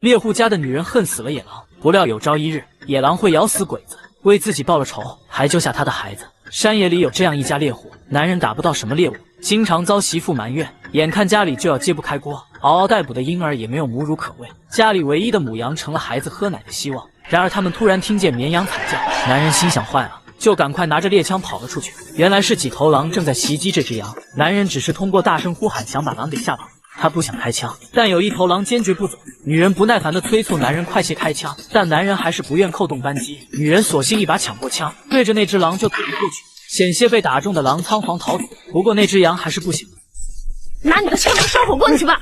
猎户家的女人恨死了野狼，不料有朝一日，野狼会咬死鬼子，为自己报了仇，还救下他的孩子。山野里有这样一家猎户，男人打不到什么猎物，经常遭媳妇埋怨，眼看家里就要揭不开锅，嗷嗷待哺的婴儿也没有母乳可喂，家里唯一的母羊成了孩子喝奶的希望。然而他们突然听见绵羊惨叫，男人心想坏了，就赶快拿着猎枪跑了出去。原来是几头狼正在袭击这只羊，男人只是通过大声呼喊想把狼给吓跑。他不想开枪，但有一头狼坚决不走。女人不耐烦地催促男人快些开枪，但男人还是不愿扣动扳机。女人索性一把抢过枪，对着那只狼就捅了过去。险些被打中的狼仓皇逃走，不过那只羊还是不行。拿你的枪烧火棍去吧！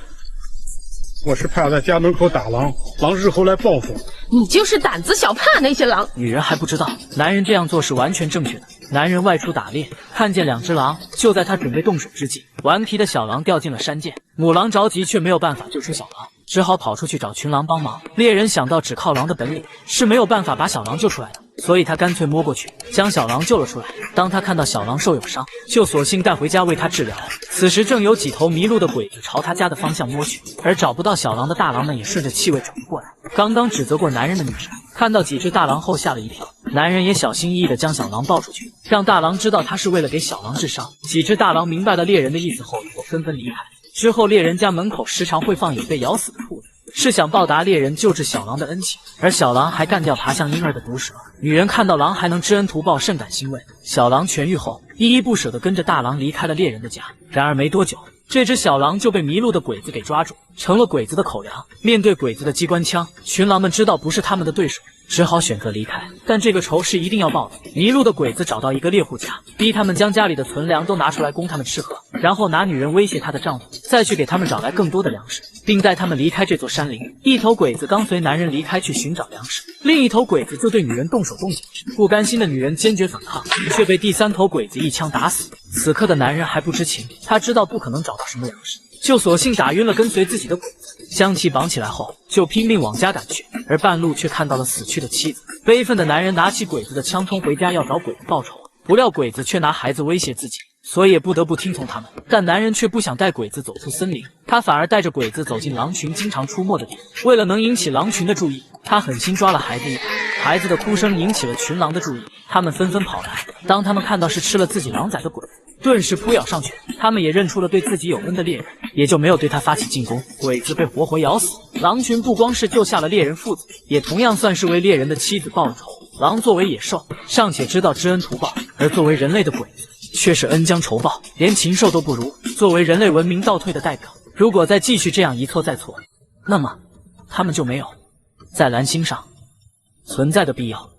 我是怕在家门口打狼，狼日后来报复。你就是胆子小，怕那些狼。女人还不知道，男人这样做是完全正确的。男人外出打猎，看见2只狼，就在他准备动手之际，顽皮的小狼掉进了山涧。母狼着急，却没有办法救出小狼，只好跑出去找群狼帮忙。猎人想到只靠狼的本领是没有办法把小狼救出来的，所以他干脆摸过去将小狼救了出来。当他看到小狼受有伤，就索性带回家为他治疗。此时正有几头迷路的鬼子朝他家的方向摸去，而找不到小狼的大狼们也顺着气味转了过来。刚刚指责过男人的女人看到几只大狼后吓了一跳，男人也小心翼翼地将小狼抱出去，让大狼知道他是为了给小狼治伤。几只大狼明白了猎人的意思后，纷纷离开。之后猎人家门口时常会放有被咬死的兔子，是想报答猎人救治小狼的恩情，而小狼还干掉爬向婴儿的毒蛇。女人看到狼还能知恩图报，甚感欣慰。小狼痊愈后，依依不舍地跟着大狼离开了猎人的家。然而没多久，这只小狼就被迷路的鬼子给抓住，成了鬼子的口粮。面对鬼子的机关枪，群狼们知道不是他们的对手，只好选择离开。但这个仇是一定要报的。迷路的鬼子找到一个猎户家，逼他们将家里的存粮都拿出来供他们吃喝，然后拿女人威胁她的丈夫，再去给他们找来更多的粮食，并带他们离开这座山林。一头鬼子刚随男人离开去寻找粮食，另一头鬼子就对女人动手动脚。不甘心的女人坚决反抗，却被第3头鬼子一枪打死。此刻的男人还不知情，他知道不可能找到什么粮食，就索性打晕了跟随自己的鬼子，将其绑起来后就拼命往家赶去。而半路却看到了死去的妻子，悲愤的男人拿起鬼子的枪冲回家要找鬼子报仇，不料鬼子却拿孩子威胁自己，所以也不得不听从他们。但男人却不想带鬼子走出森林，他反而带着鬼子走进狼群经常出没的地方。为了能引起狼群的注意，他狠心抓了孩子一把。孩子的哭声引起了群狼的注意，他们纷纷跑来。当他们看到是吃了自己狼崽的鬼子，顿时扑咬上去。他们也认出了对自己有恩的猎人，也就没有对他发起进攻。鬼子被活活咬死。狼群不光是救下了猎人父子，也同样算是为猎人的妻子报了仇。狼作为野兽，尚且知道知恩图报，而作为人类的鬼子却是恩将仇报，连禽兽都不如。作为人类文明倒退的代表，如果再继续这样一错再错，那么他们就没有在蓝星上存在的必要。